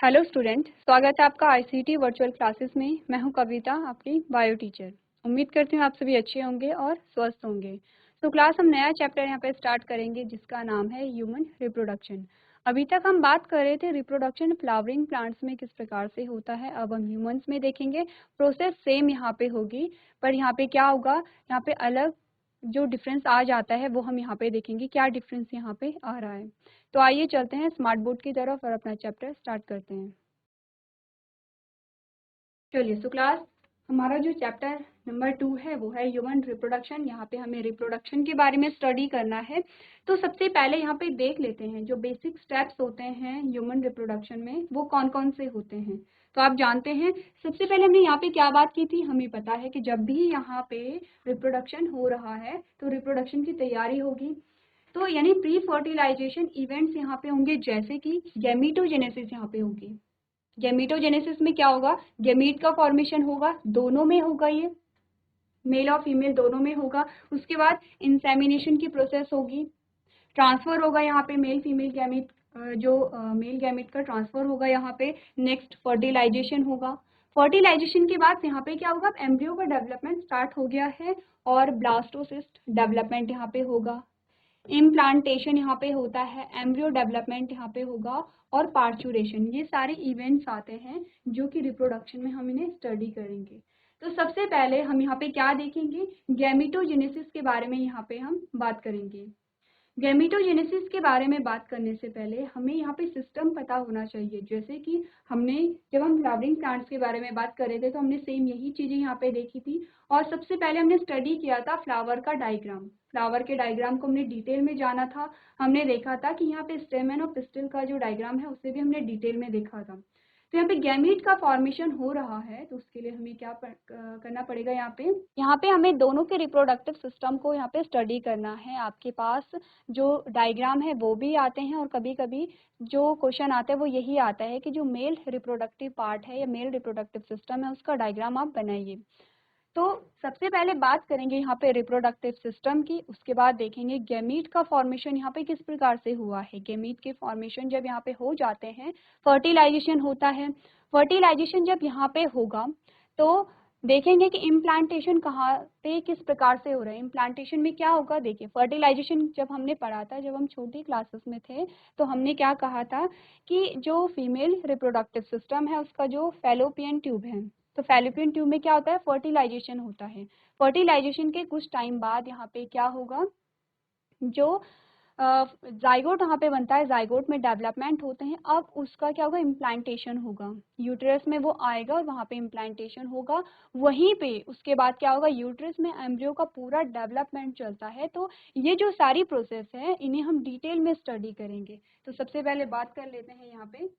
Hello student, स्वागत है आपका आईसीटी वर्चुअल क्लासेस में। मैं हूं कविता, आपकी बायो टीचर। उम्मीद करती हूं आप सभी अच्छे होंगे और स्वस्थ होंगे। तो क्लास हम नया चैप्टर यहां पे स्टार्ट करेंगे जिसका नाम है ह्यूमन रिप्रोडक्शन। अभी तक हम बात कर रहे थे रिप्रोडक्शन फ्लावरिंग प्लांट्स में किस प्रकार से होता है। अब हम ह्यूमंस में देखेंगे। प्रोसेस सेम यहाँ पे होगी, पर यहाँ पे क्या होगा, यहाँ पे अलग जो डिफरेंस आ जाता है वो हम यहाँ पे देखेंगे क्या डिफरेंस यहाँ पे आ रहा है। तो आइए चलते हैं स्मार्ट बोर्ड की तरफ और अपना चैप्टर स्टार्ट करते हैं। चलिए, सो क्लास हमारा जो चैप्टर नंबर 2 है वो है ह्यूमन रिप्रोडक्शन। यहाँ पे हमें रिप्रोडक्शन के बारे में स्टडी करना है। तो सबसे पहले यहाँ पे देख लेते हैं जो बेसिक स्टेप्स होते हैं ह्यूमन रिप्रोडक्शन में वो कौन कौन से होते हैं। तो आप जानते हैं सबसे पहले हमने यहाँ पे क्या बात की थी। हमें पता है कि जब भी यहाँ पे रिप्रोडक्शन हो रहा है तो रिप्रोडक्शन की तैयारी होगी। तो यानी प्री फर्टिलाइजेशन इवेंट्स यहाँ पे होंगे, जैसे कि गैमीटोजेनेसिस यहाँ पे होगी। गैमीटोजेनेसिस में क्या होगा, गैमीट का फॉर्मेशन होगा, दोनों में होगा, ये मेल और फीमेल दोनों में होगा। उसके बाद इंसेमिनेशन की प्रोसेस होगी, ट्रांसफर होगा यहाँ पे मेल फीमेल गैमीट, जो मेल गैमीट का ट्रांसफर होगा यहाँ पे। नेक्स्ट फर्टिलाइजेशन होगा। फर्टिलाइजेशन के बाद यहाँ पे क्या होगा, एम्ब्रियो का डेवलपमेंट स्टार्ट हो गया है और ब्लास्टोसिस्ट डेवलपमेंट यहाँ पे होगा। इम्प्लांटेशन यहाँ पे होता है, एम्ब्रियो डेवलपमेंट यहाँ पे होगा और पार्चुरेशन। ये सारे इवेंट्स आते हैं जो कि रिप्रोडक्शन में हम इन्हें स्टडी करेंगे। तो सबसे पहले हम यहाँ पे क्या देखेंगे, गैमीटोजेनेसिस के बारे में यहाँ पे हम बात करेंगे। गैमीटोजेनेसिस के बारे में बात करने से पहले हमें यहाँ पे सिस्टम पता होना चाहिए। जैसे कि हमने जब हम फ्लावरिंग प्लांट्स के बारे में बात कर रहे थे तो हमने सेम यही चीज़ें यहाँ पे देखी थी। और सबसे पहले हमने स्टडी किया था फ्लावर का डायग्राम। फ्लावर के डायग्राम को हमने डिटेल में जाना था। हमने देखा था कि यहाँ पे स्टेमन और पिस्टिल का जो डायग्राम है उसे भी हमने डिटेल में देखा था। तो यहाँ पे गैमीट का फॉर्मेशन हो रहा है तो उसके लिए हमें क्या करना पड़ेगा, यहाँ पे हमें दोनों के रिप्रोडक्टिव सिस्टम को यहाँ पे स्टडी करना है। आपके पास जो डायग्राम है वो भी आते हैं और कभी कभी जो क्वेश्चन आता है वो यही आता है कि जो मेल रिप्रोडक्टिव पार्ट है या मेल रिप्रोडक्टिव सिस्टम है उसका डायग्राम आप बनाइए। तो सबसे पहले बात करेंगे यहाँ पे रिप्रोडक्टिव सिस्टम की, उसके बाद देखेंगे गैमीट का फॉर्मेशन यहाँ पे किस प्रकार से हुआ है। गैमीट के फॉर्मेशन जब यहाँ पे हो जाते हैं, फर्टिलाइजेशन होता है। फर्टिलाइजेशन जब यहाँ पे होगा तो देखेंगे कि इम्प्लांटेशन कहाँ पे किस प्रकार से हो रहा है। इम्प्लांटेशन में क्या होगा, देखिए फर्टिलाइजेशन जब हमने पढ़ा था, जब हम छोटी क्लासेस में थे तो हमने क्या कहा था कि जो फीमेल रिप्रोडक्टिव सिस्टम है उसका जो फैलोपियन ट्यूब है, तो फैलोपियन ट्यूब में क्या होता है, फर्टिलाइजेशन होता है। फर्टिलाइजेशन के कुछ टाइम बाद यहाँ पे क्या होगा, जो जाइगोट वहाँ पे बनता है, जाइगोट में डेवलपमेंट होते हैं। अब उसका क्या होगा, इम्प्लांटेशन होगा, यूट्रस में वो आएगा और वहाँ पे इम्प्लांटेशन होगा। वहीं पे उसके बाद क्या होगा, यूट्रस में एम्ब्रियो का पूरा डेवलपमेंट चलता है। तो ये जो सारी प्रोसेस है इन्हें हम डिटेल में स्टडी करेंगे। तो सबसे पहले बात कर लेते हैं यहाँ पे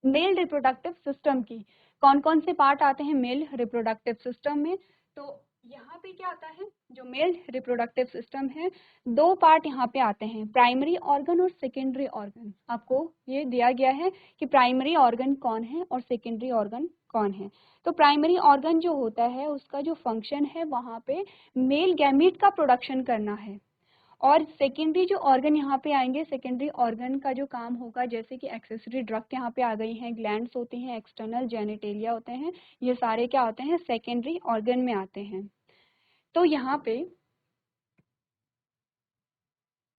मेल रिप्रोडक्टिव सिस्टम की। कौन कौन से पार्ट आते हैं मेल रिप्रोडक्टिव सिस्टम में। तो यहाँ पे क्या आता है, जो मेल रिप्रोडक्टिव सिस्टम है, दो पार्ट यहाँ पे आते हैं, प्राइमरी ऑर्गन और सेकेंडरी ऑर्गन। आपको ये दिया गया है कि प्राइमरी ऑर्गन कौन है और सेकेंडरी ऑर्गन कौन है। तो प्राइमरी ऑर्गन जो होता है उसका जो फंक्शन है वहाँ पे मेल गैमीट का प्रोडक्शन करना है। और सेकेंडरी जो ऑर्गन यहाँ पे आएंगे, सेकेंडरी ऑर्गन का जो काम होगा, जैसे कि एक्सेसरी ड्रग यहाँ पे आ गई हैं, ग्लैंड्स होती हैं, एक्सटर्नल जेनिटेलिया होते हैं, ये सारे क्या होते हैं, सेकेंडरी ऑर्गन में आते हैं। तो यहाँ पे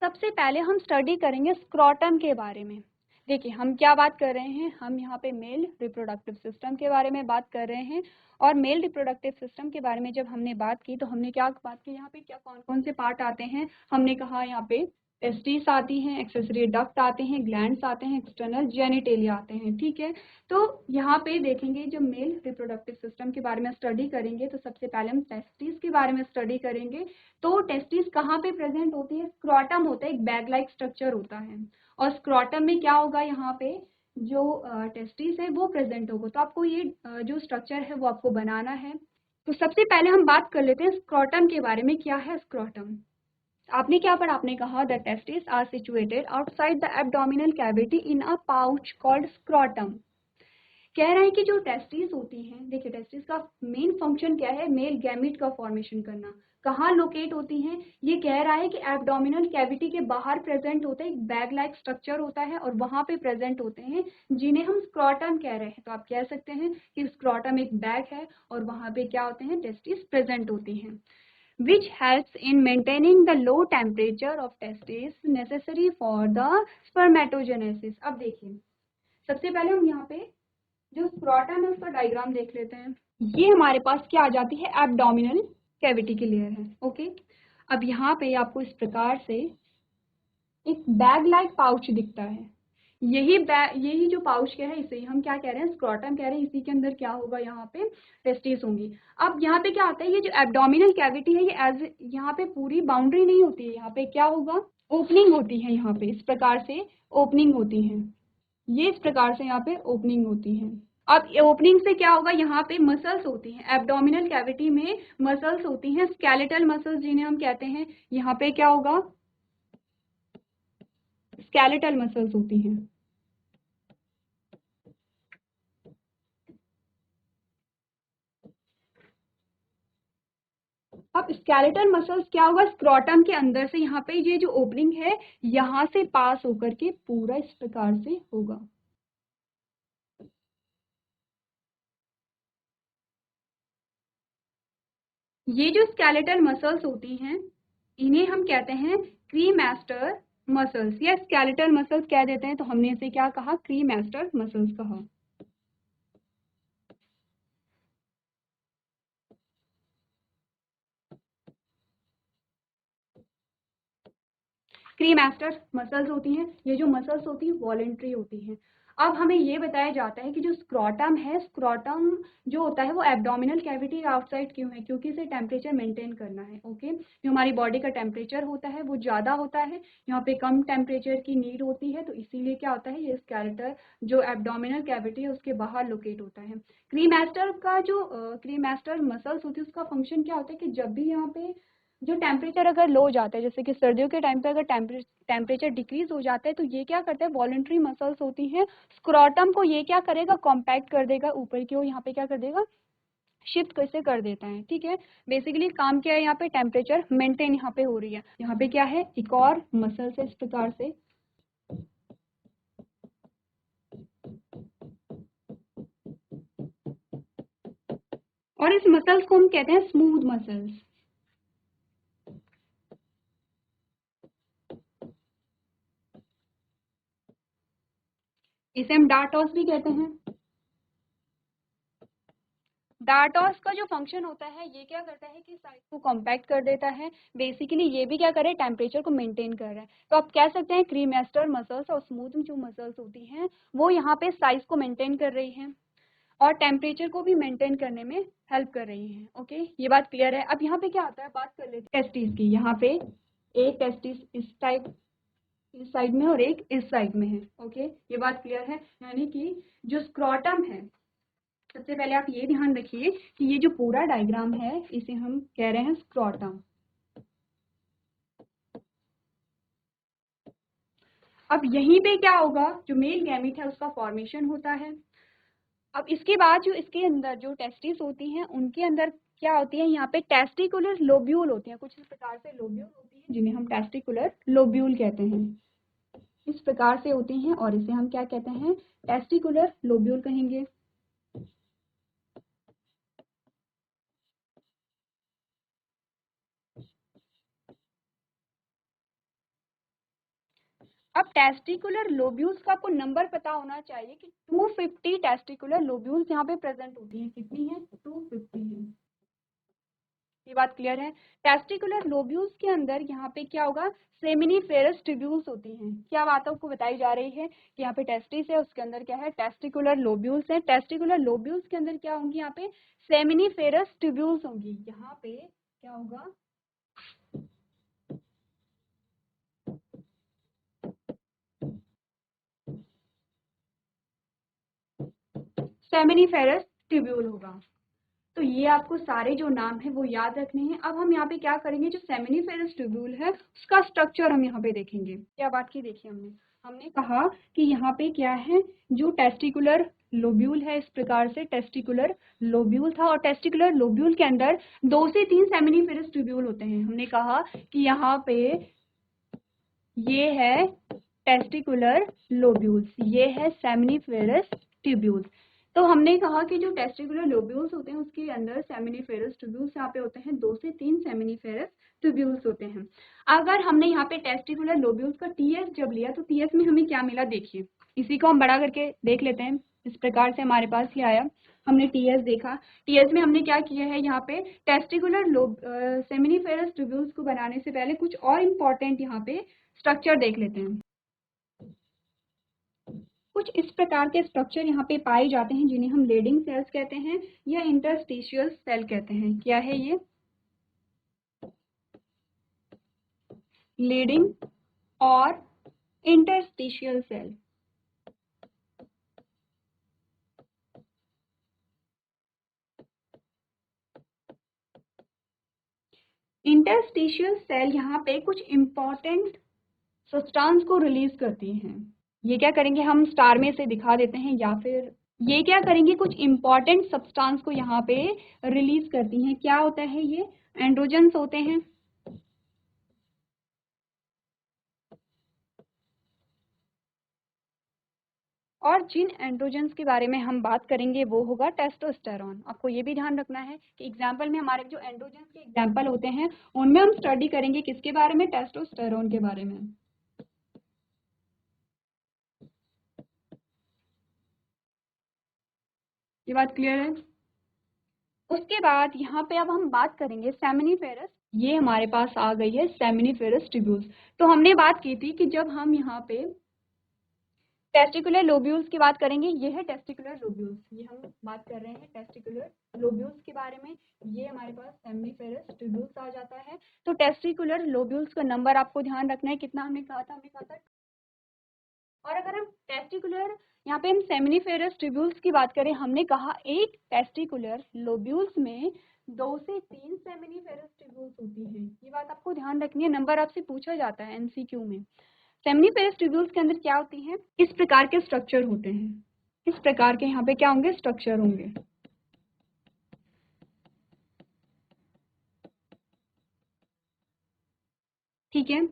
सबसे पहले हम स्टडी करेंगे स्क्रोटम के बारे में। देखिए हम क्या बात कर रहे हैं, हम यहाँ पे मेल रिप्रोडक्टिव सिस्टम के बारे में बात कर रहे हैं। और मेल रिप्रोडक्टिव सिस्टम के बारे में जब हमने बात की तो हमने क्या बात की, यहाँ पे क्या कौन कौन से पार्ट आते हैं। हमने कहा यहाँ पे टेस्टिस आती हैं, एक्सेसरी डक्ट आते हैं, ग्लैंड्स आते हैं, एक्सटर्नल जेनिटेलिया आते हैं, ठीक है। तो यहाँ पे देखेंगे जब मेल रिप्रोडक्टिव सिस्टम के बारे में स्टडी करेंगे तो सबसे पहले हम टेस्टिस के बारे में स्टडी करेंगे। तो टेस्टिस कहाँ पे प्रेजेंट होती है, स्क्रोटम होता है, एक बैग लाइक स्ट्रक्चर होता है। और स्क्रोटम में क्या होगा, यहाँ पे जो टेस्टिस है वो प्रेजेंट होगा। तो आपको ये जो स्ट्रक्चर है वो आपको बनाना है। तो सबसे पहले हम बात कर लेते हैं स्क्रोटम के बारे में। क्या है स्क्रोटम, आपने क्या पढ़ा, आपने कहा the testis are situated outside the abdominal cavity in a pouch called scrotum. कह रहा है कि जो टेस्टिस होती हैं, देखिए टेस्टिस का मेन फंक्शन क्या है, मेल गैमिट का फॉर्मेशन करना। कहाँ लोकेट होती हैं, ये कह रहा है कि एब्डोमिनल कैविटी के बाहर प्रेजेंट होता है, एक बैग लाइक स्ट्रक्चर होता है और वहां पे प्रेजेंट होते हैं, जिन्हें हम स्क्रॉटम कह रहे हैं। तो आप कह सकते हैं कि स्क्रॉटम एक बैग है और वहां पे क्या होते हैं, टेस्टिस प्रेजेंट होती हैं, which helps in maintaining the low temperature of testes necessary for the spermatogenesis। अब देखिए, सबसे पहले हम यहाँ पे जो स्क्रोटम है उसका डायग्राम देख लेते हैं। ये हमारे पास क्या आ जाती है, एब्डोमिनल कैविटी की लेयर है। ओके, अब यहाँ पे आपको इस प्रकार से एक बैग लाइक पाउच दिखता है। यही जो पाउच क्या है, इसे हम क्या कह रहे हैं, स्क्रोटम कह रहे हैं। इसी के अंदर क्या होगा, यहाँ पे टेस्टिस होंगी। अब यहाँ पे क्या आता है, ये जो एब्डोमिनल कैविटी है, ये एज यहाँ पे पूरी बाउंड्री नहीं होती है, यहाँ पे क्या होगा, ओपनिंग होती है। यहाँ पे इस प्रकार से ओपनिंग होती है, ये इस प्रकार से यहाँ पे ओपनिंग होती है। अब ओपनिंग से क्या होगा, यहाँ पे मसल्स होती हैं, एब्डोमिनल कैविटी में मसल्स होती हैं, स्केलेटल मसल्स जिन्हें हम कहते हैं। यहाँ पे क्या होगा, स्केलेटल मसल्स होती हैं। अब स्केलेटल मसल्स क्या होगा, स्क्रोटम के अंदर से यहाँ पे ये जो ओपनिंग है, यहाँ से पास होकर के पूरा इस प्रकार से होगा। ये जो स्केलेटल मसल्स होती हैं, इन्हें हम कहते हैं क्रीमैस्टर मसल्स या स्केलेटल मसल्स कह देते हैं। तो हमने इसे क्या कहा, क्रीमैस्टर मसल्स कहा। क्रीमैस्टर मसल्स होती हैं। ये जो मसल्स होती हैं वॉलेंट्री होती हैं। अब हमें ये बताया जाता है कि जो स्क्रोटम है, स्क्रोटम जो होता है वो एब्डोमिनल कैविटी आउटसाइड क्यों है, क्योंकि इसे टेम्परेचर मेंटेन करना है। ओके, जो हमारी बॉडी का टेम्परेचर होता है वो ज़्यादा होता है, यहाँ पे कम टेम्परेचर की नीड होती है, तो इसीलिए क्या होता है, ये स्केलेटल जो एब्डोमिनल कैविटी है उसके बाहर लोकेट होता है। क्रीमैस्टर का जो क्रीमैस्टर मसल्स होती है, उसका फंक्शन क्या होता है कि जब भी यहाँ पे जो टेम्परेचर अगर लो हो जाता है, जैसे कि सर्दियों के टाइम पे अगर टेम्परेचर डिक्रीज हो जाता है, तो ये क्या करता है, वॉलंटरी मसल्स होती हैं, स्क्रोटम को ये क्या करेगा, कॉम्पैक्ट कर देगा ऊपर की ओर, यहाँ पे क्या कर देगा, शिफ्ट कैसे कर देता है। ठीक है, बेसिकली काम क्या है, यहाँ पे टेम्परेचर मेंटेन यहाँ पे हो रही है। यहाँ पे क्या है, एक और मसल्स है इस प्रकार से, और इस मसल्स को हम कहते हैं स्मूथ मसल्स। इसे हम डार्टोस भी कहते हैं। डार्टोस का जो फंक्शन होता है, ये क्या करता है कि साइज को कॉम्पैक्ट कर देता है। बेसिकली ये भी क्या कर रहा है, टेम्परेचर को मेंटेन कर रहा है। तो आप कह सकते हैं क्रीमैस्टर मसल्स और स्मूथ जो मसल्स होती हैं वो यहाँ पे साइज को मेंटेन कर रही हैं और टेम्परेचर को भी मेंटेन करने में हेल्प कर रही हैं। ओके, ये बात क्लियर है। अब यहाँ पे क्या आता है, बात कर लेते हैं टेस्टिस की। यहाँ पे एक टेस्टिस इस टाइप इस साइड में और एक इस साइड में है। ओके, ये बात क्लियर है। यानी कि जो स्क्रोटम है, सबसे पहले आप ये ध्यान रखिए कि ये जो पूरा डायग्राम है इसे हम कह रहे हैं स्क्रोटम। अब यहीं पे क्या होगा, जो मेल गैमीट है उसका फॉर्मेशन होता है। अब इसके बाद जो इसके अंदर जो टेस्टिस होती हैं, उनके अंदर क्या होती है, यहाँ पे टेस्टिकुलर लोब्यूल होती हैं, कुछ इस प्रकार से लोब्यूल होती हैं जिन्हें हम टेस्टिकुलर लोब्यूल कहते हैं। इस प्रकार से होती हैं और इसे हम क्या कहते हैं, टेस्टिकुलर लोब्यूल कहेंगे। अब टेस्टिकुलर लोब्यूल्स का आपको नंबर पता होना चाहिए कि 250 टेस्टिकुलर लोब्यूल्स यहाँ पे प्रेजेंट होती हैं। कितनी है, 250 है। ये बात क्लियर है। टेस्टिकुलर लोब्यूल्स के अंदर यहाँ पे क्या होगा, सेमिनिफेरस ट्यूब्यूल्स होती हैं। क्या बात आपको बताई जा रही है कि यहाँ पे टेस्टिस है, उसके अंदर क्या है, टेस्टिकुलर लोब्यूल्स है। टेस्टिकुलर लोब्यूल्स के अंदर क्या होंगी, यहाँ पे सेमिनिफेरस ट्यूब्यूल्स होंगी। यहाँ पे क्या होगा, सेमिनिफेरस ट्यूब्यूल होगा। तो ये आपको सारे जो नाम है वो याद रखने हैं। अब हम यहाँ पे क्या करेंगे, जो सेमिनिफेरस ट्यूब्यूल है उसका स्ट्रक्चर हम यहाँ पे देखेंगे। क्या बात की, देखिए हमने कहा कि यहाँ पे क्या है, जो टेस्टिकुलर लोब्यूल है। इस प्रकार से टेस्टिकुलर लोब्यूल था, और टेस्टिकुलर लोब्यूल के अंदर 2 से 3 सेमिनिफेरस ट्यूब्यूल होते हैं। हमने कहा कि यहाँ पे ये है टेस्टिकुलर लोब्यूल्स, ये है सेमिनिफेरस ट्यूब्यूल्स। तो हमने कहा कि जो टेस्टिकुलर लोब्यूल्स होते हैं उसके अंदर सेमिनिफेरस ट्यूब्यूल्स यहाँ पे होते हैं, 2 से 3 सेमिनिफेरस ट्यूब्यूल्स होते हैं। अगर हमने यहाँ पे टेस्टिकुलर लोब्यूल्स का टीएस जब लिया तो टीएस में हमें क्या मिला, देखिए इसी को हम बड़ा करके देख लेते हैं। इस प्रकार से हमारे पास ये आया, हमने टीएस देखा। टीएस में हमने क्या किया है, यहाँ पे टेस्टिकुलर सेमिनिफेरस ट्यूब्यूल्स को बनाने से पहले कुछ और इम्पोर्टेंट यहाँ पे स्ट्रक्चर देख लेते हैं। कुछ इस प्रकार के स्ट्रक्चर यहाँ पे पाए जाते हैं जिन्हें हम लीडिंग सेल्स कहते हैं या इंटरस्टिशियल सेल कहते हैं। क्या है ये, लीडिंग और इंटरस्टिशियल सेल। इंटरस्टिशियल सेल यहाँ पे कुछ इम्पोर्टेंट सब्सटेंस को रिलीज करती हैं। ये क्या करेंगे, हम स्टार में से दिखा देते हैं, या फिर ये क्या करेंगे, कुछ इम्पोर्टेंट सब्सटेंस को यहाँ पे रिलीज करती हैं। क्या होता है ये, एंड्रोजन्स होते हैं। और जिन एंड्रोजन्स के बारे में हम बात करेंगे वो होगा टेस्टोस्टेरॉन। आपको ये भी ध्यान रखना है कि एग्जाम्पल में हमारे जो एंड्रोजन्स के एग्जाम्पल होते हैं उनमें हम स्टडी करेंगे किसके बारे में, टेस्टोस्टेरॉन के बारे में। ये बात क्लियर है। उसके बाद यहाँ पे अब हम बात करेंगे सेमिनिफेरस। ये हमारे पास आ गई है सेमिनिफेरस ट्यूब्यूल्स। तो हमने बात की थी कि जब हम यहाँ पे टेस्टिकुलर लोब्यूल्स की बात करेंगे, ये है टेस्टिकुलर लोब्यूल्स, ये हम बात कर रहे हैं टेस्टिकुलर लोब्यूल्स के बारे में। ये हमारे पास सेमिनिफेरस ट्यूब्यूल्स आ जाता है। तो टेस्टिकुलर लोब्यूल्स का नंबर आपको ध्यान रखना है, कितना हमने कहा था। और अगर हम टेस्टिकुलर, यहाँ पे हम सेमिनिफेरस ट्यूब्यूल्स की बात करें, हमने कहा एक टेस्टिकुलर लोब्यूल्स में 2 से 3 सेमिनिफेरस ट्यूब्यूल्स होती हैं। ये बात आपको ध्यान रखनी है, नंबर आपसे पूछा जाता है एमसीक्यू में। सेमिनिफेरस ट्यूब्यूल्स के अंदर क्या होती हैं, इस प्रकार के स्ट्रक्चर होते हैं। इस प्रकार के यहाँ पे क्या होंगे, स्ट्रक्चर होंगे। ठीक है,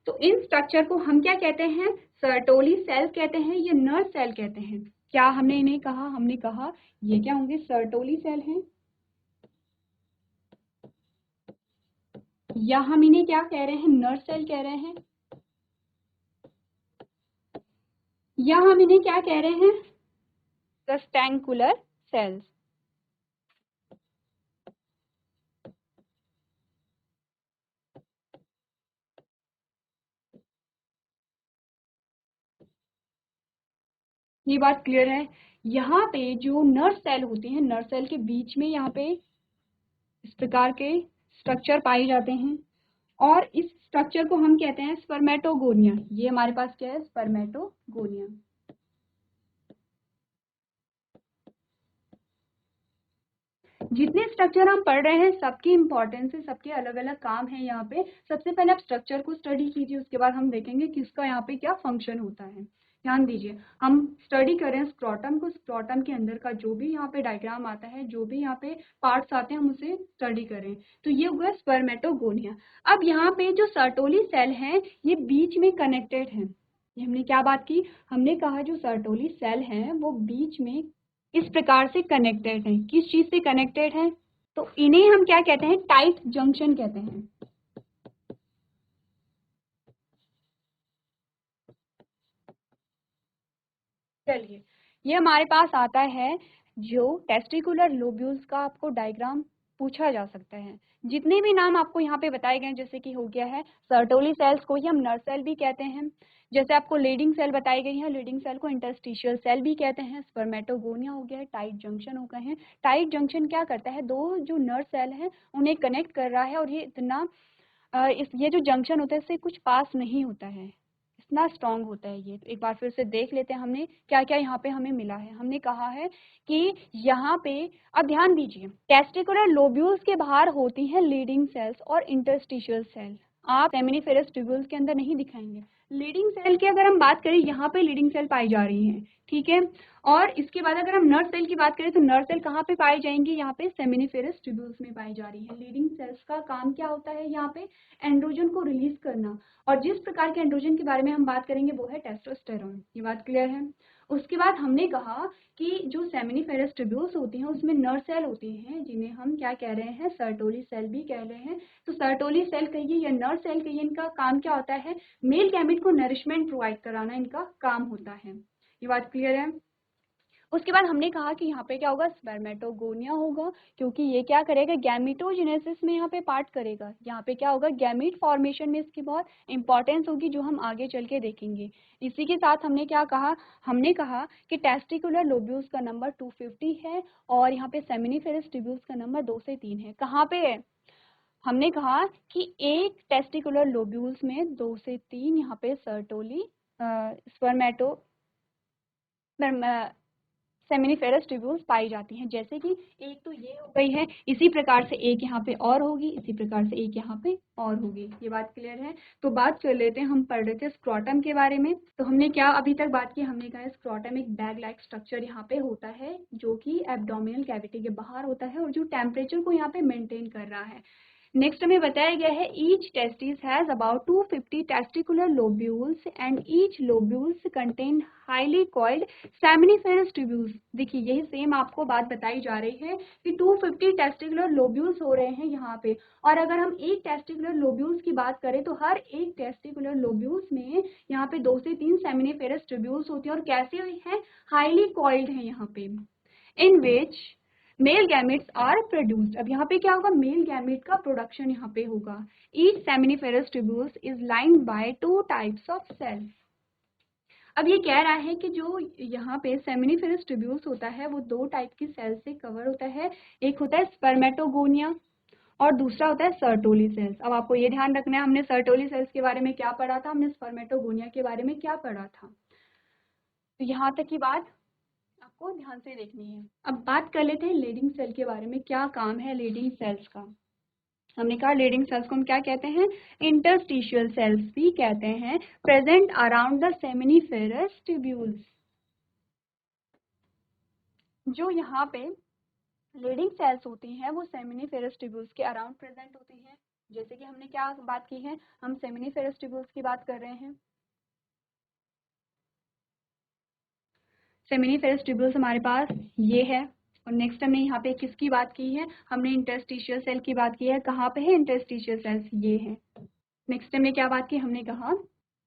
तो इन स्ट्रक्चर को हम क्या कहते हैं, सर्टोली सेल कहते हैं या नर्व सेल कहते हैं। क्या हमने इन्हें कहा, हमने कहा ये क्या होंगे, सर्टोली सेल हैं, या हम इन्हें क्या कह रहे हैं, नर्व सेल कह रहे हैं, या हम इन्हें क्या कह रहे हैं, रेक्टेंगुलर सेल्स। ये बात क्लियर है। यहाँ पे जो नर्व सेल होती हैं, नर्व सेल के बीच में यहाँ पे इस प्रकार के स्ट्रक्चर पाए जाते हैं, और इस स्ट्रक्चर को हम कहते हैं स्पर्मेटोगोनिया। ये हमारे पास क्या है, स्पर्मेटोगोनिया। जितने स्ट्रक्चर हम पढ़ रहे हैं सबकी इंपॉर्टेंस है, सबके अलग अलग काम है। यहाँ पे सबसे पहले आप स्ट्रक्चर को स्टडी कीजिए, उसके बाद हम देखेंगे कि इसका यहाँ पे क्या फंक्शन होता है। ध्यान दीजिए, हम स्टडी करें स्क्रोटम को, स्क्रोटम के अंदर का जो भी यहाँ पे डायग्राम आता है, जो भी यहाँ पे पार्ट्स आते हैं, हम उसे स्टडी करें। तो ये हुआ स्पर्मेटोगोनिया। अब यहाँ पे जो सर्टोली सेल है ये बीच में कनेक्टेड है। ये हमने क्या बात की, हमने कहा जो सर्टोली सेल है वो बीच में इस प्रकार से कनेक्टेड है। किस चीज से कनेक्टेड है, तो इन्हें हम क्या कहते हैं, टाइट जंक्शन कहते हैं। चलिए, ये हमारे पास आता है जो टेस्टिकुलर लोब्यूल्स का आपको डायग्राम पूछा जा सकता है। जितने भी नाम आपको यहाँ पे बताए गए, जैसे कि हो गया है सर्टोली सेल्स को ही हम नर्व सेल भी कहते हैं, जैसे आपको लीडिंग सेल बताई गई है, लीडिंग सेल को इंटरस्टिशियल सेल भी कहते हैं, स्पर्मेटोगोनिया हो गया है, टाइट जंक्शन हो गए हैं। टाइट जंक्शन क्या करता है, दो जो नर्व सेल हैं उन्हें कनेक्ट कर रहा है, और ये इतना ये जो जंक्शन होता है इससे कुछ पास नहीं होता है, इतना स्ट्रांग होता है ये। तो एक बार फिर से देख लेते हैं हमने क्या क्या यहाँ पे हमें मिला है। हमने कहा है कि यहाँ पे, अब ध्यान दीजिए, टेस्टिकुलर लोब्यूल्स के बाहर होती हैं लीडिंग सेल्स और इंटरस्टिशियल सेल। आप सेमिनिफेरस ट्यूब्यूल्स के अंदर नहीं दिखाएंगे, लीडिंग सेल की अगर हम बात करें, यहाँ पे लीडिंग सेल पाई जा रही हैं, ठीक है। और इसके बाद अगर हम नर्व सेल की बात करें तो नर्व सेल कहाँ पे पाई जाएंगी, यहाँ पे सेमिनिफेरस ट्यूब्यूल्स में पाई जा रही है। लीडिंग सेल्स का काम क्या होता है, यहाँ पे एंड्रोजन को रिलीज करना, और जिस प्रकार के एंड्रोजन के बारे में हम बात करेंगे वो है टेस्टोस्टेरोन। ये बात क्लियर है। उसके बाद हमने कहा कि जो सेमिनिफेरस ट्यूब्यूल्स होती हैं उसमें नर्व सेल होती हैं जिन्हें हम क्या कह रहे हैं, सर्टोली सेल भी कह रहे हैं। तो सर्टोली सेल कहिए या नर्व सेल कहिए, इनका काम क्या होता है, मेल गैमेट को नरिशमेंट प्रोवाइड कराना इनका काम होता है। ये बात क्लियर है। उसके बाद हमने कहा कि यहाँ पे क्या होगा, स्पर्मेटोगोनिया होगा, क्योंकि ये क्या करेगा, गैमेटोजेनेसिस में यहाँ पे पार्ट करेगा। यहाँ पे क्या होगा, गैमेट फॉर्मेशन में इसकी बहुत इंपॉर्टेंस होगी, जो हम आगे चल के देखेंगे। इसी के साथ हमने क्या कहा, हमने कहा कि टेस्टिकुलर लोब्यूल्स का नंबर 250 है और यहाँ पे सेमिनिफेरस ट्यूब्यूल्स का नंबर 2 से 3 है। कहाँ पे है, हमने कहा कि एक टेस्टिकुलर लोब्यूल्स में 2 से 3 यहाँ पे सर्टोली स्पर्मेटो सेमिनिफेरस ट्यूब्यूल्स पाई जाती हैं। जैसे कि एक तो ये हो गई है, इसी प्रकार से एक यहाँ पे और होगी, इसी प्रकार से एक यहाँ पे और होगी। ये बात क्लियर है। तो बात कर लेते हैं, हम पढ़ रहे थे स्क्रोटम के बारे में। तो हमने क्या अभी तक बात की, हमने कहा स्क्रोटम एक बैग लाइक स्ट्रक्चर यहाँ पे होता है जो कि एब्डोमिनल कैविटी के बाहर होता है और जो टेम्परेचर को यहाँ पे मेंटेन कर रहा है। नेक्स्ट हमें बताया गया है each testis has about 250 testicular lobules and each lobules contain highly coiled seminiferous tubules. देखिए यही सेम आपको बात बताई जा रही है कि 250 टेस्टिकुलर लोब्यूल्स हो रहे हैं यहाँ पे, और अगर हम एक टेस्टिकुलर लोब्यूल्स की बात करें तो हर एक टेस्टिकुलर लोब्यूल्स में यहाँ पे 2 से 3 सेमिनिफेरस ट्यूब्यूल्स होती हैं और कैसे हुई हैं, हाईली कॉइल्ड है यहाँ पे, इन विच मेल गैमेट्स आर प्रोड्यूस्ड। अब यहाँ पे क्या होगा, मेल गैमेट का प्रोडक्शन यहाँ पे होगा। Each seminiferous tubules is lined by 2 types of cells. अब ये कह रहा है कि जो यहाँ पे सेमिनिफेरस ट्यूब्यूल्स होता है वो 2 टाइप की सेल्स से कवर होता है। एक होता है स्पर्मेटोगोनिया और दूसरा होता है सर्टोली सेल्स। अब आपको ये ध्यान रखना है, हमने सर्टोली सेल्स के बारे में क्या पढ़ा था, हमने स्पर्मेटोगोनिया के बारे में क्या पढ़ा था। तो यहाँ तक की बात आपको ध्यान से देखनी है। अब बात कर लेते हैं लीडिंग सेल के बारे में, क्या काम है लीडिंग सेल्स का। हमने कहा लीडिंग सेल्स को हम क्या कहते हैं, इंटरस्टिशियल सेल्स भी कहते हैं, present around the seminiferous tubules. जो यहाँ पे लीडिंग सेल्स होती हैं वो सेमिनिफेरस ट्यूब्यूल्स के अराउंड प्रेजेंट होती हैं। जैसे कि हमने क्या बात की है, हम सेमिनिफेरस ट्यूब्यूल्स की बात कर रहे हैं। सेमिनिफेरस ट्यूब्यूल्स हमारे पास ये है, और नेक्स्ट हमने यहाँ पे किसकी बात की है, हमने इंटरस्टिशियल सेल की बात की है। कहाँ पे है इंटरस्टिशियल सेल्स, ये है। नेक्स्ट हमने क्या बात की, हमने कहा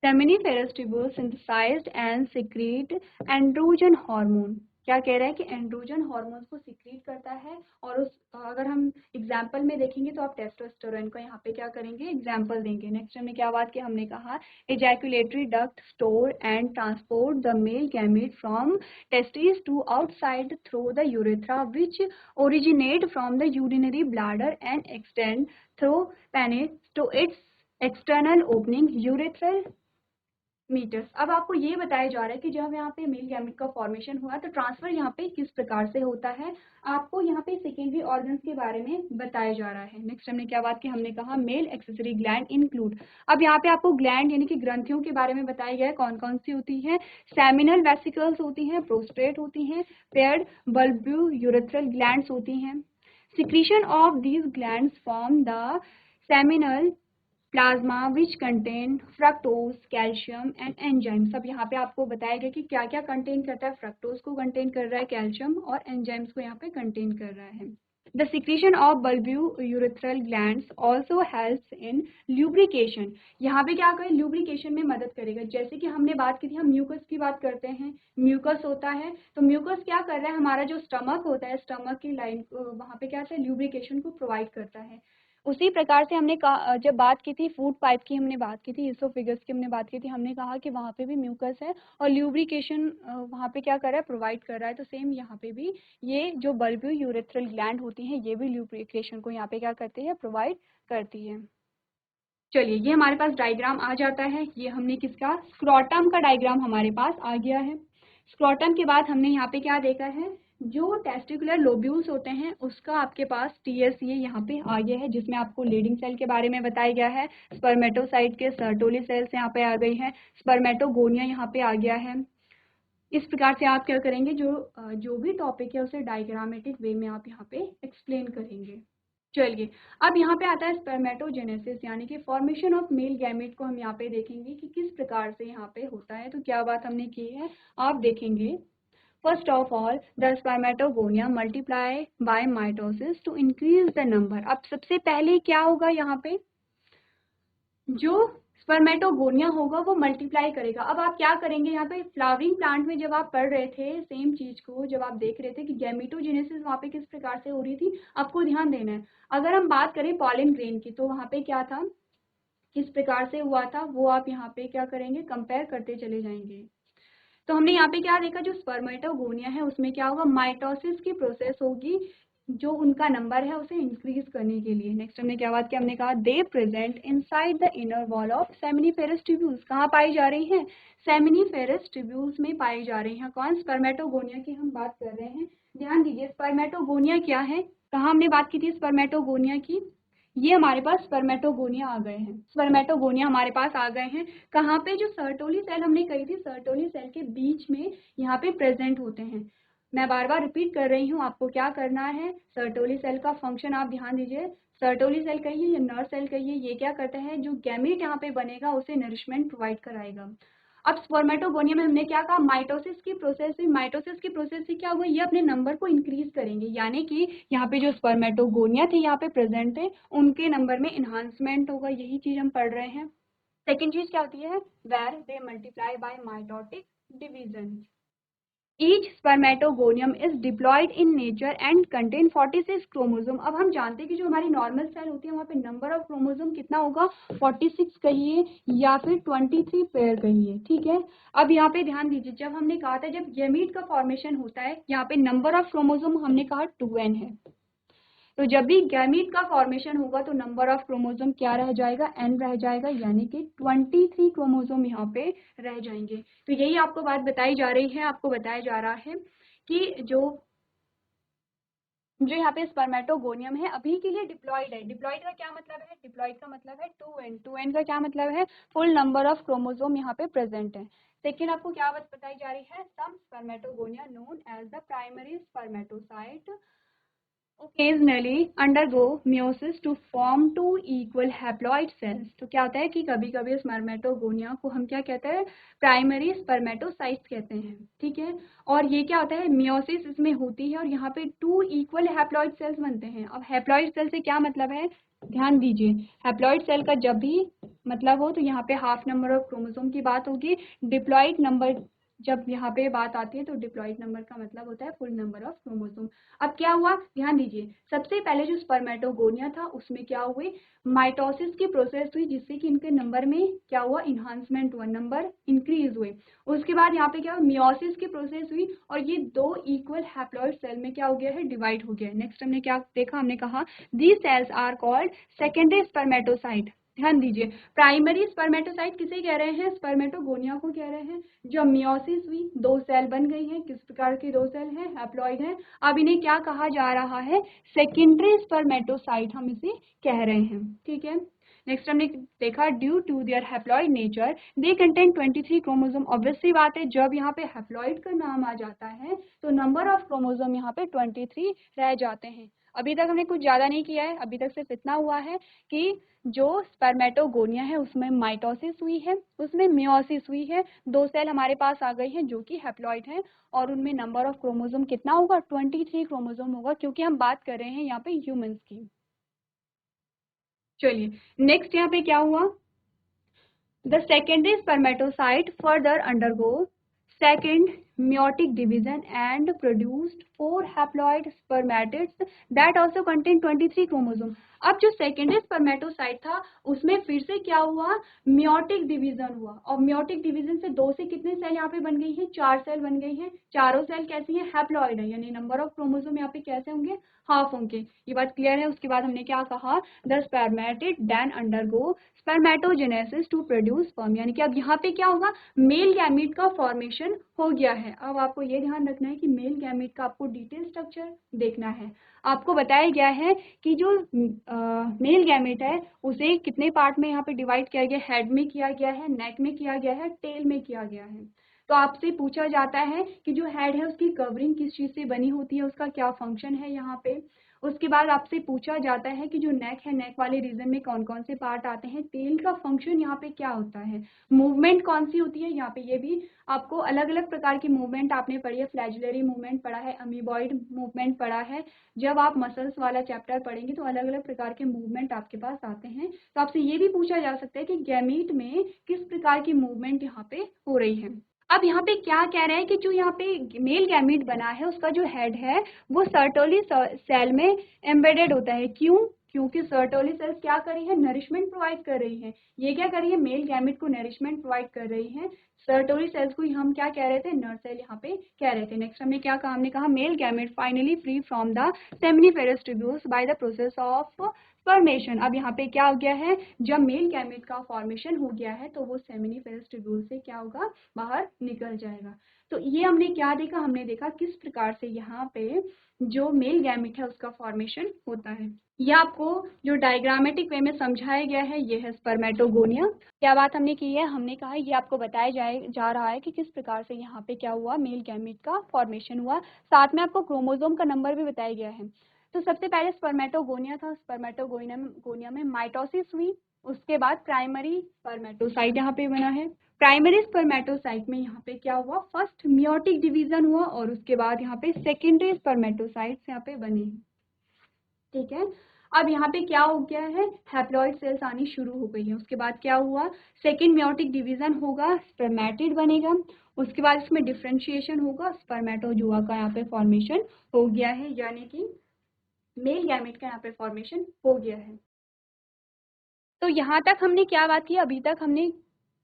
seminiferous tubules synthesised and secrete androgen hormone. क्या कह रहा है कि एंड्रोजन हार्मोन्स को सिक्रीट करता है, और उस अगर हम एग्जाम्पल में देखेंगे तो आप टेस्टोस्टेरोन को यहाँ पे क्या करेंगे, एग्जाम्पल देंगे। नेक्स्ट हमने क्या बात की, हमने कहा ejaculatory duct store and transport the male gamete from testis to outside through the urethra which originate from the urinary bladder and extend through penis to its external opening urethral meatus. अब आपको ये बताया जा रहा है कि जब यहाँ पे मेल गैमेट का फॉर्मेशन हुआ तो ट्रांसफर यहाँ पे किस प्रकार से होता है, आपको यहाँ पे सेकेंडरी ऑर्गन्स के बारे में बताया जा रहा है। नेक्स्ट हमने क्या बात की, हमने कहा मेल एक्सेसरी ग्लैंड इंक्लूड। अब यहाँ पे आपको ग्लैंड यानी कि ग्रंथियों के बारे में बताया गया है, कौन कौन सी होती है, सेमिनल वेसिकल्स होती हैं, प्रोस्ट्रेट होती हैं, पेयर्ड बल्ब्यू यूरेथ्रल ग्लैंड्स होती हैं। Secretion of these glands form the seminal plasma which contain fructose calcium and enzymes. अब यहाँ पे आपको बताया गया कि क्या क्या कंटेन करता है, फ्रक्टोज को कंटेन कर रहा है, कैल्शियम और एंजाइम्स को यहाँ पे कंटेन कर रहा है। The secretion of bulbourethral glands also helps in lubrication. यहाँ पे क्या करें, ल्यूब्रिकेशन में मदद करेगा। जैसे कि हमने बात की थी, हम म्यूकस की बात करते हैं, म्यूकस होता है, तो म्यूकस क्या कर रहा है, हमारा जो स्टमक होता है, स्टमक की लाइन वहाँ पे क्या है, ल्यूब्रिकेशन को प्रोवाइड करता है। उसी प्रकार से हमने जब बात की थी फूड पाइप की, हमने बात की थी इसोफेगस की, हमने बात की थी, हमने कहा कि वहाँ पे भी म्यूकस है और ल्यूब्रिकेशन वहाँ पे क्या कर रहा है, प्रोवाइड कर रहा है। तो सेम यहाँ पे भी ये जो बल्ब्यू यूरेथ्रल ग्लैंड होती हैं ये भी ल्यूब्रिकेशन को यहाँ पे क्या करती है, प्रोवाइड करती है। चलिए ये हमारे पास डायग्राम आ जाता है, ये हमने किसका, स्क्रोटम का डायग्राम हमारे पास आ गया है। स्क्रोटम के बाद हमने यहाँ पे क्या देखा है, जो टेस्टिकुलर लोब्यूल्स होते हैं उसका आपके पास TSA यहाँ पे आ गया है, जिसमें आपको लीडिंग सेल के बारे में बताया गया है। स्पर्मेटोसाइट के सर्टोली सेल्स यहाँ पे आ गई हैं, स्पर्मेटोगोनिया यहाँ पे आ गया है। इस प्रकार से आप क्या करेंगे, जो भी टॉपिक है उसे डायग्रामेटिक वे में आप यहाँ पे एक्सप्लेन करेंगे। चलिए, अब यहाँ पे आता है स्पर्मेटोजेनेसिस, यानी कि फॉर्मेशन ऑफ मेल गैमेट को हम यहाँ पे देखेंगे कि किस प्रकार से यहाँ पे होता है। तो क्या बात हमने की है आप देखेंगे। First of all, the spermatogonia multiply by mitosis to increase the number. अब सबसे पहले क्या होगा, यहाँ पे जो स्पर्मेटोगोनिया होगा वो मल्टीप्लाई करेगा। अब आप क्या करेंगे, यहाँ पे फ्लावरिंग प्लांट में जब आप पढ़ रहे थे सेम चीज को, जब आप देख रहे थे कि गैमेटोजेनेसिस वहाँ पे किस प्रकार से हो रही थी, आपको ध्यान देना है। अगर हम बात करें पॉलन ग्रेन की, तो वहाँ पे क्या था, किस प्रकार से हुआ था, वो आप यहाँ पे क्या करेंगे, कंपेयर करते चले जाएंगे। तो हमने यहाँ पे क्या देखा, जो स्पर्मेटोगोनिया है उसमें क्या होगा, माइटोसिस की प्रोसेस होगी, जो उनका नंबर है उसे इंक्रीज करने के लिए। नेक्स्ट हमने क्या बात की, हमने कहा दे present inside the inner wall of seminiferous tubules. कहाँ पाई जा रही हैं, सेमिनिफेरस ट्यूब्यूल्स में पाई जा रही हैं। कौन, स्पर्मेटोगोनिया की हम बात कर रहे हैं। ध्यान दीजिए, स्पर्मेटोगोनिया क्या है, कहाँ हमने बात की थी स्पर्मेटोगोनिया की, ये हमारे पास स्पर्मेटोगोनिया आ गए हैं। स्पर्मेटोगोनिया हमारे पास आ गए हैं कहाँ पे, जो सर्टोली सेल हमने कही थी, सर्टोली सेल के बीच में यहाँ पे प्रेजेंट होते हैं। मैं बार बार रिपीट कर रही हूँ, आपको क्या करना है, सर्टोली सेल का फंक्शन आप ध्यान दीजिए। सर्टोली सेल कहिए या नर सेल कहिए, ये क्या करता है, जो गैमेट यहाँ पे बनेगा उसे नरिशमेंट प्रोवाइड कराएगा। अब स्पर्मेटोगोनिया में हमने क्या कहा, माइटोसिस की प्रोसेस से, माइटोसिस की प्रोसेस से क्या हुआ, ये अपने नंबर को इंक्रीज करेंगे, यानी कि यहाँ पे जो स्पर्मेटोगोनिया थे यहाँ पे प्रेजेंट थे, उनके नंबर में इन्हांसमेंट होगा। यही चीज हम पढ़ रहे हैं। सेकेंड चीज क्या होती है, where they multiply by mitotic division. Each spermatogonium is diploid in nature and contain 46 chromosome. अब हम जानते हैं कि जो हमारी नॉर्मल सेल होती है वहाँ पे नंबर ऑफ क्रोमोसोम कितना होगा, 46 कहिए या फिर 23 पेयर कहिए, ठीक है। अब यहाँ पे ध्यान दीजिए, जब हमने कहा था जब गैमीट का फॉर्मेशन होता है, यहाँ पे नंबर ऑफ क्रोमोसोम हमने कहा 2n है। तो जब भी गैमीट का फॉर्मेशन होगा तो नंबर ऑफ क्रोमोसोम क्या रह जाएगा, n रह जाएगा, यानी कि 23 क्रोमोसोम यहाँ पे रह जाएंगे। तो यही आपको बात बताई जा रही है, आपको बताया जा रहा है कि जो यहाँ पे स्पर्मेटोगोनियम है अभी के लिए डिप्लॉइड है। डिप्लॉइड का क्या मतलब है, डिप्लॉइड का मतलब है 2n। 2n का क्या मतलब है, फुल नंबर ऑफ क्रोमोसोम यहाँ पे प्रेजेंट है। सेकेंड आपको क्या बात बताई जा रही है, some spermatogonia known as the primary spermatocyte occasionally undergo meiosis to form two equal haploid cells। तो क्या होता है कि कभी कभी स्पर्मेटोगोनिया को हम क्या कहते हैं, प्राइमरी स्पर्मेटोसाइट्स कहते हैं, ठीक है। और ये क्या होता है, मियोसिस इसमें होती है और यहाँ पे 2 इक्वल हैप्लॉइड सेल्स बनते हैं। अब हैप्लॉइड सेल से क्या मतलब है, ध्यान दीजिए, हैप्लॉइड सेल का जब भी मतलब हो तो यहाँ पे हाफ नंबर ऑफ क्रोमोसोम की बात होगी। डिप्लॉइड नंबर जब यहाँ पे बात आती है तो डिप्लॉइड नंबर का मतलब होता है फुल नंबर ऑफ क्रोमोसोम। अब क्या हुआ, ध्यान दीजिए, सबसे पहले जो स्पर्मेटोगोनिया था उसमें क्या हुए, माइटोसिस की प्रोसेस हुई, जिससे कि इनके नंबर में क्या हुआ, इन्हांसमेंट हुआ, नंबर इंक्रीज हुए। उसके बाद यहाँ पे क्या हुआ, मियोसिस की प्रोसेस हुई और ये 2 इक्वल हैप्लॉइड सेल में क्या हो गया है, डिवाइड हो गया है। नेक्स्ट हमने क्या देखा, हमने कहा these cells are called secondary spermatocyte. ध्यान दीजिए, प्राइमरी स्पर्मेटोसाइट किसे कह रहे हैं, स्पर्मेटोगोनिया को कह रहे हैं। जब मियोसिस हुई 2 सेल बन गई हैं, किस प्रकार की 2 सेल हैं, हैप्लॉइड हैं। अब इन्हें क्या कहा जा रहा है, सेकेंडरी स्पर्मेटोसाइट हम इसे कह रहे हैं, ठीक है। नेक्स्ट हमने देखा due to their haploid nature they contain 23 chromosome. Obviously बात है, जब यहाँ पे हैप्लॉइड का नाम आ जाता है तो नंबर ऑफ क्रोमोसोम यहाँ पे 23 रह जाते हैं। अभी तक हमने कुछ ज्यादा नहीं किया है, अभी तक सिर्फ इतना हुआ है कि जो स्पर्मेटोगोनिया है उसमें माइटोसिस हुई है, उसमें मियोसिस हुई है, 2 सेल हमारे पास आ गई हैं जो कि हैप्लॉइड हैं और उनमें नंबर ऑफ क्रोमोसोम कितना होगा, 23 क्रोमोसोम होगा, क्योंकि हम बात कर रहे हैं यहाँ पे ह्यूमंस की। चलिए नेक्स्ट यहाँ पे क्या हुआ, the secondary spermatocyte further undergo second meiotic division and produced 4 haploid spermatids that also contain 23 chromosome। अब जो सेकेंडरी स्पर्मेटोसाइट था उसमें फिर से क्या हुआ, मियोटिक डिवीजन हुआ और मियोटिक डिवीजन से 2 से कितने सेल यहाँ पे बन गई है, 4 सेल बन गई हैं। चारों सेल कैसी हैं, हैप्लॉइड है, यानी नंबर ऑफ क्रोमोसोम यहाँ पे कैसे होंगे, हाफ होंगे। ये बात क्लियर है। उसके बाद हमने क्या कहा, the spermatid then undergo spermatogenesis to produce sperm, यानी कि अब यहाँ पे क्या होगा, मेल गैमीट का फॉर्मेशन हो गया है। अब आपको ये ध्यान रखना है कि मेल गैमेट का आपको डिटेल स्ट्रक्चर देखना है। आपको बताया गया है कि जो मेल गैमेट है उसे कितने पार्ट में यहाँ पे डिवाइड किया गया, हेड में किया गया है, नेक में किया गया है, टेल में किया गया है। तो आपसे पूछा जाता है कि जो हेड है उसकी कवरिंग किस चीज़ से बनी होती है, उसका क्या फंक्शन है यहाँ पे। उसके बाद आपसे पूछा जाता है कि जो नेक है, नेक वाले रीजन में कौन कौन से पार्ट आते हैं, टेल का फंक्शन यहाँ पे क्या होता है, मूवमेंट कौन सी होती है यहाँ पे। ये भी आपको अलग अलग प्रकार की मूवमेंट आपने पढ़ी है, फ्लैजुलरी मूवमेंट पढ़ा है, अमीबॉइड मूवमेंट पढ़ा है। जब आप मसल्स वाला चैप्टर पढ़ेंगे तो अलग अलग प्रकार के मूवमेंट आपके पास आते हैं। तो आपसे ये भी पूछा जा सकता है कि गैमीट में किस प्रकार की मूवमेंट यहाँ पे हो रही है। अब यहाँ पे क्या कह रहा है कि जो यहाँ पे मेल गैमीट बना है उसका जो हेड है वो सर्टोली सेल में एम्बेडेड होता है। क्यों? क्योंकि सर्टोली सेल्स क्या कर रही है, नरिशमेंट प्रोवाइड कर रही है। ये क्या कर रही है, मेल गैमेट को नरिशमेंट प्रोवाइड कर रही है। सर्टोली सेल्स को हम क्या कह रहे थे, नर सेल यहाँ पे कह रहे थे। नेक्स्ट हमने क्या कहा, हमने कहा male gamete finally free from the seminiferous tubules by the process of formation. अब यहाँ पे क्या हो गया है, जब मेल गैमेट का फॉर्मेशन हो गया है तो वो सेमिनिफेरस ट्यूब्यूल से क्या होगा, बाहर निकल जाएगा। तो ये हमने क्या देखा, हमने देखा किस प्रकार से यहाँ पे जो मेल गैमेट है उसका फॉर्मेशन होता है। यह आपको जो डायग्रामेटिक वे में समझाया गया है ये है स्पर्मेटोगोनिया। क्या बात हमने की है, हमने कहा ये आपको बताया जा रहा है कि किस प्रकार से यहाँ पे क्या हुआ, मेल गैमेट का फॉर्मेशन हुआ। साथ में आपको क्रोमोसोम का नंबर भी बताया गया है। तो सबसे पहले स्पर्मेटोगोनिया था, स्पर्मेटोगोनिया में माइटोसिस हुई। उसके बाद प्राइमरी स्पर्मेटोसाइट यहाँ पे बना है। प्राइमरी स्पर्मेटोसाइट में यहाँ पे क्या हुआ, फर्स्ट मियोटिक डिवीजन हुआ और उसके बाद यहाँ पे सेकेंडरी स्पर्मेटोसाइट्स यहाँ पे बने। ठीक है, अब यहाँ पे क्या हो गया है, हैप्लॉइड सेल्स आनी शुरू हो गई है। उसके बाद क्या हुआ, सेकेंड मियोटिक डिवीजन होगा, स्पर्मेटिड बनेगा। उसके बाद इसमें डिफ्रेंशिएशन होगा, स्पर्मेटोजुआ का यहाँ पे फॉर्मेशन हो गया है, यानी कि मेल गैमेट का यहाँ पे फॉर्मेशन हो गया है। तो यहाँ तक हमने क्या बात की, अभी तक हमने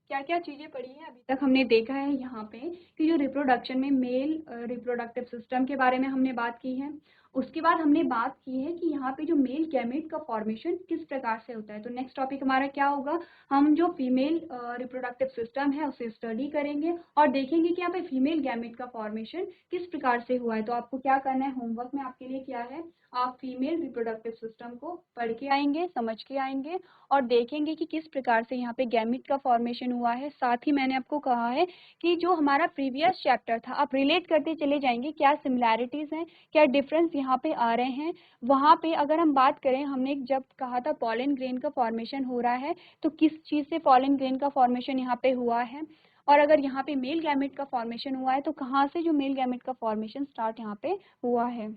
क्या क्या चीज़ें पढ़ी है, अभी तक हमने देखा है यहाँ पे कि जो रिप्रोडक्शन में मेल रिप्रोडक्टिव सिस्टम के बारे में हमने बात की है। उसके बाद हमने बात की है कि यहाँ पे जो मेल गैमेट का फॉर्मेशन किस प्रकार से होता है। तो नेक्स्ट टॉपिक हमारा क्या होगा, हम जो फीमेल रिप्रोडक्टिव सिस्टम है उसे स्टडी करेंगे और देखेंगे कि यहाँ पे फीमेल गैमेट का फॉर्मेशन किस प्रकार से हुआ है। तो आपको क्या करना है, होमवर्क में आपके लिए क्या है, आप फीमेल रिप्रोडक्टिव सिस्टम को पढ़ के आएंगे, समझ के आएंगे और देखेंगे कि किस प्रकार से यहाँ पे गैमेट का फॉर्मेशन हुआ है। साथ ही मैंने आपको कहा है कि जो हमारा प्रीवियस चैप्टर था आप रिलेट करते चले जाएंगे, क्या सिमिलैरिटीज़ हैं, क्या डिफरेंस यहाँ पे आ रहे हैं। वहाँ पे अगर हम बात करें, हमने जब कहा था पॉलन ग्रेन का फॉर्मेशन हो रहा है तो किस चीज़ से पॉलन ग्रेन का फॉर्मेशन यहाँ पे हुआ है, और अगर यहाँ पे मेल गैमेट का फॉर्मेशन हुआ है तो कहाँ से जो मेल गैमेट का फॉर्मेशन स्टार्ट यहाँ पे हुआ है।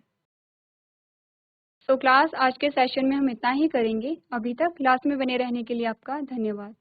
तो क्लास आज के सेशन में हम इतना ही करेंगे। अभी तक क्लास में बने रहने के लिए आपका धन्यवाद।